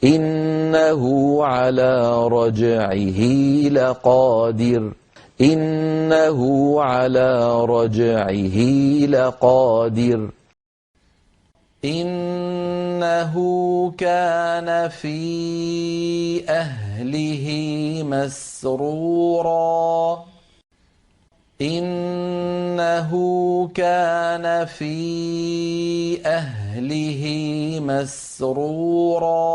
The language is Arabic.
إنه على رجعه لقادر إنه على رجعه لقادر إنه كان في أهله مسرورا إنه كان في أهله مسرورا